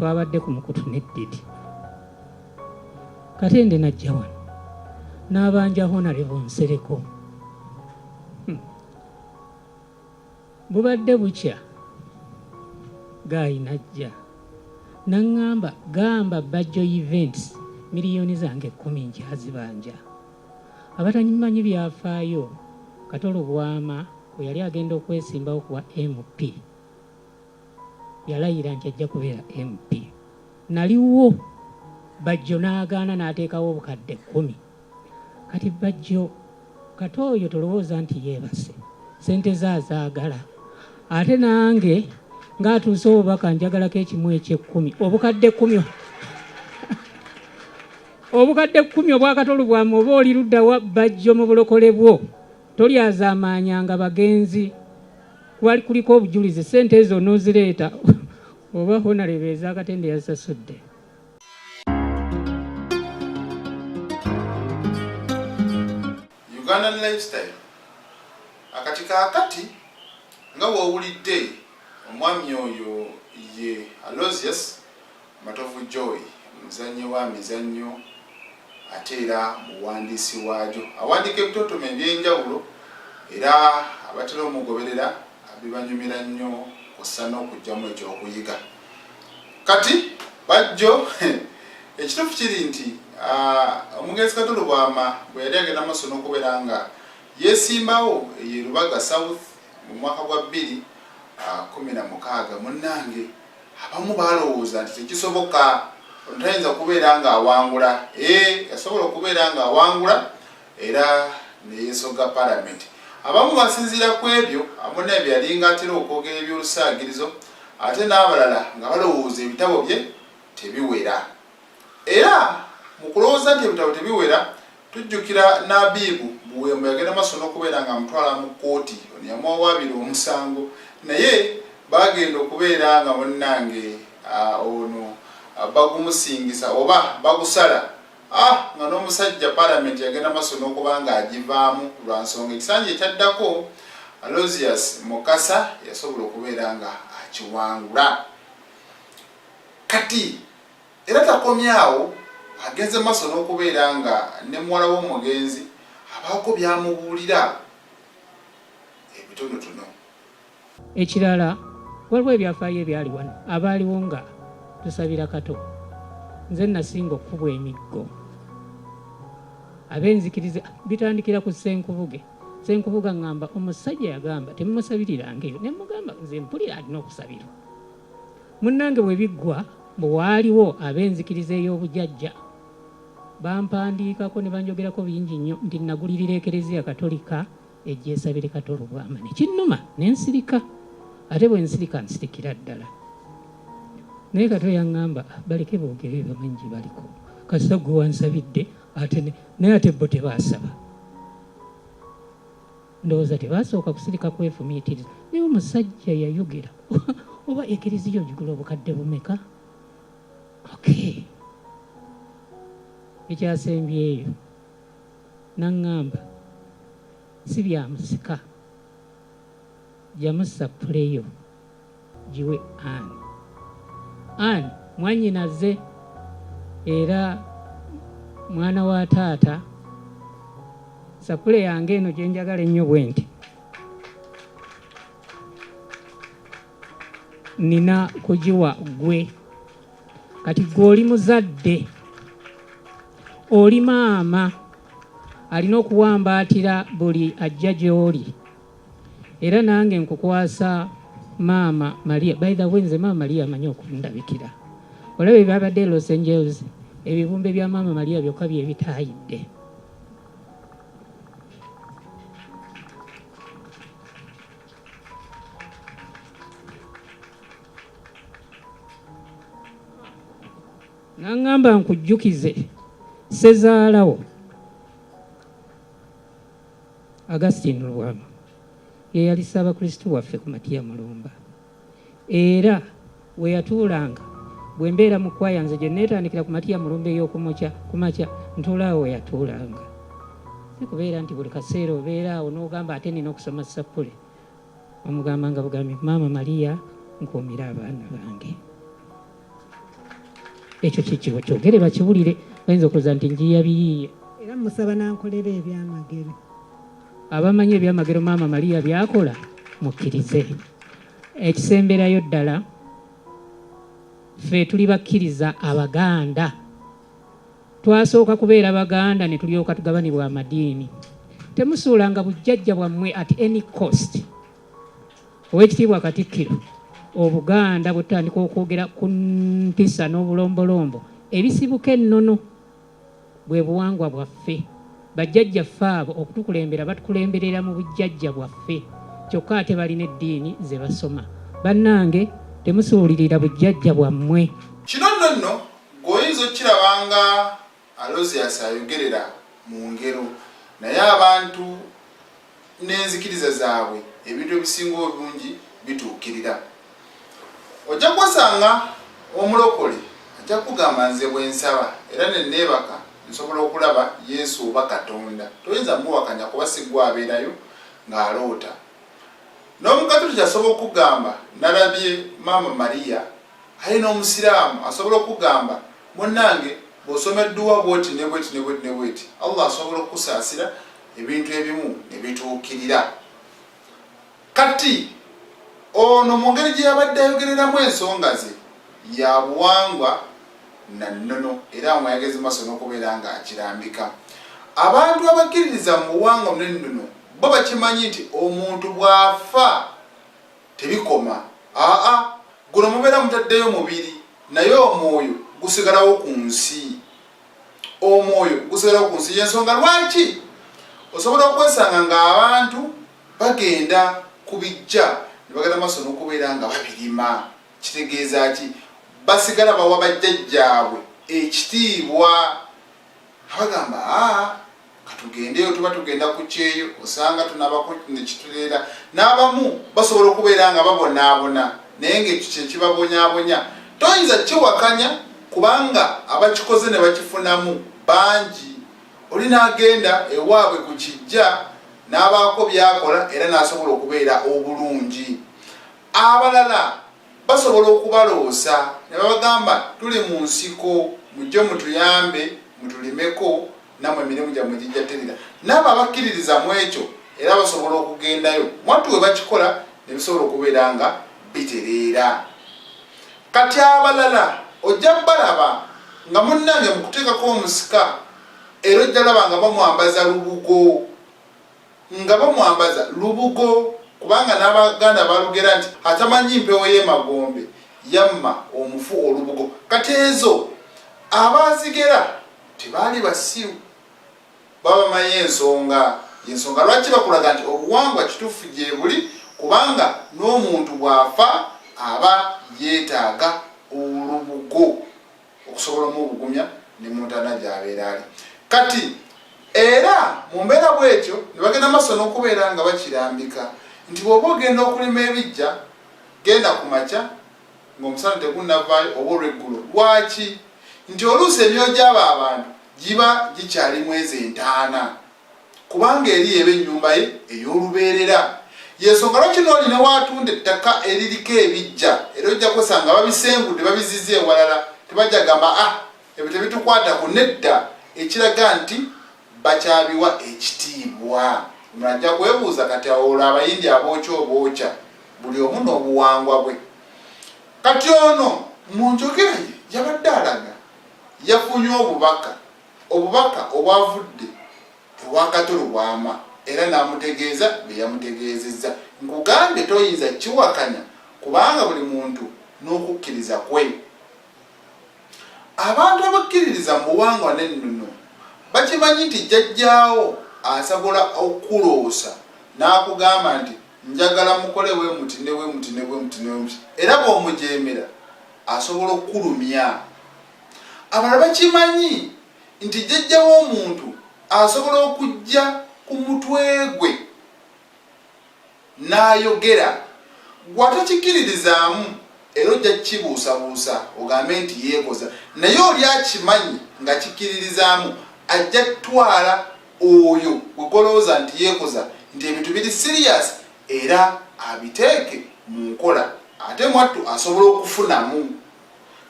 twabadde ku mukutu n'eddidi. Katende najja wano n'abanja Honorable Nsereko. Bubadde bukya Gayi najja n'aŋŋamba gamba Bajjo Events miliyoni zange 10 nkyazibanja. Abatanyimanyi byafaayo Katolo Bwama bwe yali agenda okwesimbawo kuwa MP yalayira nti ajja kubeera MP. Naliwo Bajjo n'agaana n'ateekawo obukadde 10. Kati Bajjo Kato oyo tolowooza nti yeebase sente zaagala, ate nange ng'atuuse obubaka njagalako ekimu eky'ekkumi obukadde 10 obukadde 10 obwa Katolo Bwama oba oli ludda wa Bajjo mu bulokole bwo tolyazaamaanyanga bagenzi kuliko obujulizi sente ezo n'ozireeta oba Honorable ez'Akatende yazisasudde. Ugandan lifestyle akati kaakati nga woowulidde omwami oyo ye Aloysius Matovu Joy, muzannyi wa mizannyo ate era muwandiisi waajo, awandiika ebitontome eby'enjawulo era abatera omugoberera abibanyumira nnyo kussa n'okugyamu ekyokuyiga. Kati Bajjo ekituufu kiri nti omugenzi Katolo Bwama bwe yali agenda maaso n'okubeera nga yeesimbawo ye Lubaga South mu mwaka gwa 2016, munnange abamu balowooza nti tekisoboka tayinza kubeera nga awangula. Yasobola okubeera nga awangula era neyesoga Parliament. Abamu basinziira ku ebyo amu n'ebyo yali ng'atera okwogera eby'olusaagirizo, ate n'abalala nga balowooza ebitabo bye tebiwera. Era mu kulowooza nti ebitabo tebiwera, tujjukira Nabibu Buwemba yagenda maaso n'okubeera nga mutwala mu kkooti, ono yamuwawaabira omusango, naye bagenda okubeera nga munnange ono bagumusingisa oba bagusala nga n'omusajja Parliament yagenda maaso n'okuba nga agivaamu lwa nsonga ekisanja ekyaddako Aloysius Mukasa yasobola okubeera nga akiwangula. Kati era takomyawo, agenze maaso n'okubeera nga ne muwala w'omugenzi abaako byamubuulira ebitonotono. Ekirala waliwo ebyafaayo ebyali wano abaaliwo nga tusabira Kato. Nze nasinga okukubwa emiggo. Ab'enzikiriza bitandikira ku Ssenkubuge. Ssenkubuga ngamba omusajja yagamba temumusabiriranga eyo, ne mugamba nze mpulira alina okusabirwa. Munnange bwe biggwa bwe waaliwo ab'enzikiriza ey'obujjajja bampandiikako ne banjogerako bingi nnyo nti nagulirira Ekereziya Katolika ejja esabire Katolo Bwama. Ne kinnuma ne nsirika, ate bwe nsirika nsirikira ddala. Naye Kato yaŋŋamba baleke boogere bamanyi gye baliko, kasita gwe wansabidde naye ate bo tebaasaba. Ndowooza tebaasooka kusirika kwefumiitiriza. Naye omusajja yayogera oba Ekereziya ogigula obukadde bumeka? Okay. Ekyasembyeyo n'aŋŋamba si byamusika, jamussa puleyo giwe Anne mwannyinaze era mwana wa taata. Sapule yange eno gye njagala ennyo bwe nti nina kugiwa gwe. Kati gwe oli muzadde, oli maama, alina okuwambaatira buli ajja gy'oli. Era nange nkukwasa Maama Maria. By the way, nze Maama Maria amanyi okundabikira. Olaba ebyabadde Los Angeles, ebibumbe bya Maama Maria byokka bye bitaayidde. Naŋŋamba nkujjukize ssezaalawo Augustine Lwama ye yali Ssaabakristu waffe ku Matiya Mulumba. Era we yatuulanga bwe mbeera mu kwaya, nze gye neetandikira ku Matiya Mulumba ey'okumakya ntuulaawo we yatuulanga. Si kubeera nti buli kaseera obeera awo n'ogamba ate nina okusoma Sapule. Omugamba nga bugambi Maama Maria nkuumira abaana bange. ekyo kikiwo kyogere bakiwulire bayinza okuza nti njiyabiyiye. Era musaba nankolera ebyamagero. Abamanyi ebyamagero maama Maria byakola mukkirize. Ekisemberayo ddala ffe tuli bakkiriza Abaganda. Twasooka kubeera Baganda ne tulyoka tugabanibwa amadiini. Temusuulanga bujjajja bwammwe at any cost. Oweekitiibwa Katikkiro, Obuganda butandika okwogera ku mpisa n'obulombolombo ebisibuka ennono bwe buwangwa bwaffe. Bajjajjaffe abo okutukulembera batukulemberera mu bujjajja bwaffe, kyokka ate balina eddiini ze basoma. Bannange, temusuulirira bujjajja bwammwe. Kino nno g'oyinza okkirabanga Aloysius ayogerera mu ngero, naye abantu n'enzikiriza zaabwe ebintu ebisinga obungi bituukirira. Ojja kwesanga omulokole ajja kugamba nze bwe nsaba era ne neebaka nsobola okulaba Yesu oba Katonda. Toyinza muwakanya kuba si gwe abeerayo ng'aloota. N'Omukatoliki asobola okugamba nalabye maama Maria, aye n'Omusiraamu asobola okugamba munnange bw'osoma edduwa bwoti ne bweti ne bweti ne bweti, Allah asobola okusaasira ebintu ebimu ne bituukirira. Kati ono mu ngeri gye yabadde ayogereramu ensonga ze ya buwangwa na nnono era mwayagezi maaso n'okubeera ng'akirambika. Abantu abakkiririza mu buwangwa n'ennono bo bakimanyi nti omuntu bw'afa tebikoma. Guno mubeera mutaddeyo mubiri naye omwoyo gusigalawo ku nsi. Omwoyo gusigalawo ku nsi. Y'ensonga lwaki osobola okwesanga ng'abantu bagenda kubijja ne bagenda maaso n'okubeera nga babirima. Kitegeeza ki? Basigala bawa bajjajjaabwe ekitiibwa. Abagamba katugendeyo tuba tugenda ku kyeyo osanga tunabako nekituleera. N'abamu basobola okubeera nga babonaabona naye ng'ekyo kibabonyaabonya. Toyinza kiwakanya kubanga abakikoze ne bakifunamu bangi. Oli n'agenda ewaabwe ku kijja n'abaako byakola era n'asobola okubeera obulungi. Abalala basobola okubaloosa ne babagamba tuli mu nsiko mujje mutuyambe mutulimeko namwe emirimu gyammwe gijja terera. N'abo abakkiririza mu ekyo era basobola okugendayo mwattu we bakikola ne bisobola okubeera nga bitereera. Kati abalala ojja balaba nga munnange mu kuteekako omusika era ojja laba nga bamwambaza lubugo. Nga bamwambaza lubugo kubanga n'Abaganda balugera nti atamanyi mpewo y'emagombe yamma omufu olubugo. Kati ezo abazigera tebaali basiru baba bamanyi ensonga. Ensonga lwaki bakulaga nti obuwangwa kituufu gye buli kubanga n'omuntu bw'afa aba yeetaaga olubugo okusobola omubugumya ne muntana gy'abeera ali. Kati era mu mbeera bw'etyo ne bagenda maaso n'okubeera nga bakirambika nti bw'oba ogenda okulima ebijja genda ku makya ng'omusana tegunnavaayo oba olw'eggulo. Lwaki? Nti oluusi emyoyo gy'abo abantu giba gikyali mwezi entaana kubanga eri eba ennyumba ye ey'olubeerera. Y'ensonga lwaki n'olina waatunda ettaka eririko ebijja era ojja kusanga babisengudde babizize ewalala tebajja gamba ebyo tebitukwatako. Nedda ekiraga nti bakyabiwa ekitiibwa. Murajja kwebuuza kati olwo abayindi abookya obookya buli omu n'obuwangwa bwe. Kati ono mu njogera ye yabadde alaga yafunye obubaka obwavudde ewa Katolo Bwama era n'amutegeeza bye yamutegeezezza. Nkugambe toyinza kiwakanya kubanga buli muntu n'okukkiriza kwe. Abantu abakkiririza mu buwangwa n'ennono bakimanyi nti jjajjaawo asobola okuloosa n'akugamba nti njagala mukole bwe muti ne bwe muti ne bwe muti ne bwe muti era bw'omujeemera asobola okulumya. Abalala bakimanyi nti jjajja w'omuntu asobola okujja ku mutwe gwe n'ayogera gw'atakikiririzaamu era ojja kibuusabuusa ogambe nti yeekoza, naye oli akimanyi nga kikiririzaamu ajja twala oyo gwegolowooza nti yeekoza nti ebintu biri serious era abiteeke mu nkola ate mwattu asobola okufunamu.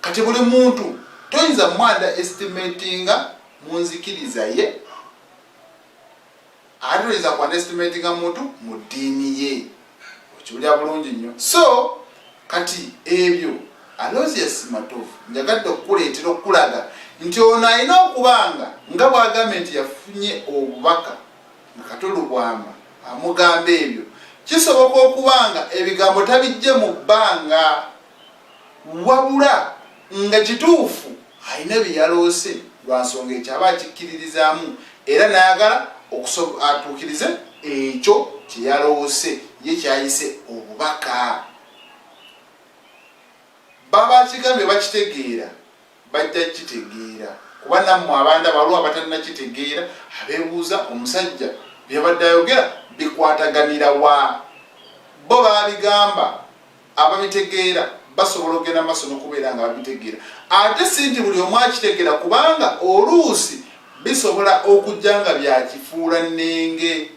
Kati buli muntu toyinza mwanda estimatinga munzikiriza ye ate toyinza kwanda estimatinga muntu mu ddiini ye okiwulira bulungi nnyo. So kati ebyo Aloysius Matovu njagadde okukuleetera okulaga nti ono alina okubanga nga bw'agambye nti yafunye obubaka nga Katulu Bwama amugamba ebyo, kisoboka okubanga ebigambo tabijje mu bbanga wabula nga kituufu alina bye yaloose lwa nsonga ekyaba akikkiririzaamu era n'ayagala atuukirize ekyo kye yaloose ye kyayise obubaka. Baba kigambye bakitegeera bajja kitegeera kuba nammwe abandi abalwa abatannakitegeera abeebuuza omusajja byabadde ayogera bikwataganira wa bo babigamba ababitegeera basobola okugenda maaso n'okubeera nga babitegeera ate si nti buli omu akitegeera kubanga oluusi bisobola okujja nga byakifuula nnenge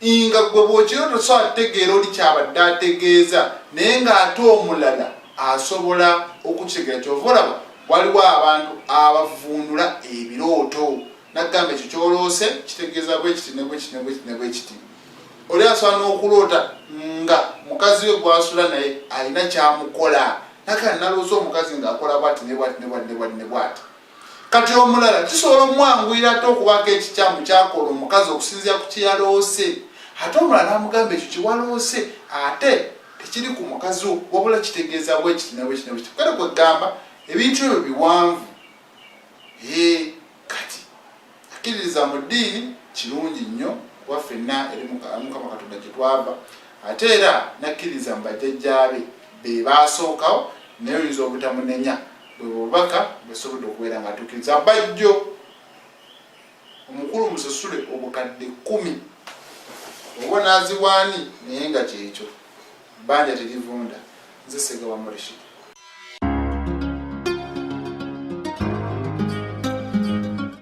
nga gwe bw'okiro tosobola kutegeera oli kyabadde ategeeza naye ng'ate omulala asobola okukitegeera. Kyova olaba waliwo abantu abavundula ebirooto nagamba ekyo kyoloose kitegeeza bwekiti nebwekiti oli asobola n'okuloota nga mukazi we gwasula naye alina kyamukola nakale naloosa omukazi ng'akola bwati nebwati. Kati omulala kisobola omwanguyira ate okubako ekikyamu kyakola omukazi okusinziira ku kyeyaloose ate omulala n'amugamba ekyo kiwaloose ate tekiri ku mukazi wo wabula kitegeeza bwekiti kale kwegamba ebintu ebyo biwanvu. Kati akkiririza mu ddiini kirungi nnyo kuba ffenna eri Mukama Katonda gye twava ate era nakkiriza mu bajjajjaabe be baasookawo naye oyinza obutamunenya bwe bubaka bwesobodde okubeera nga atuukiriza. Bajjo omukulu musasule obukadde 10 oba naazibwani naye nga kyekyo bbanja terivunda. Nze Ssegawa Rashid.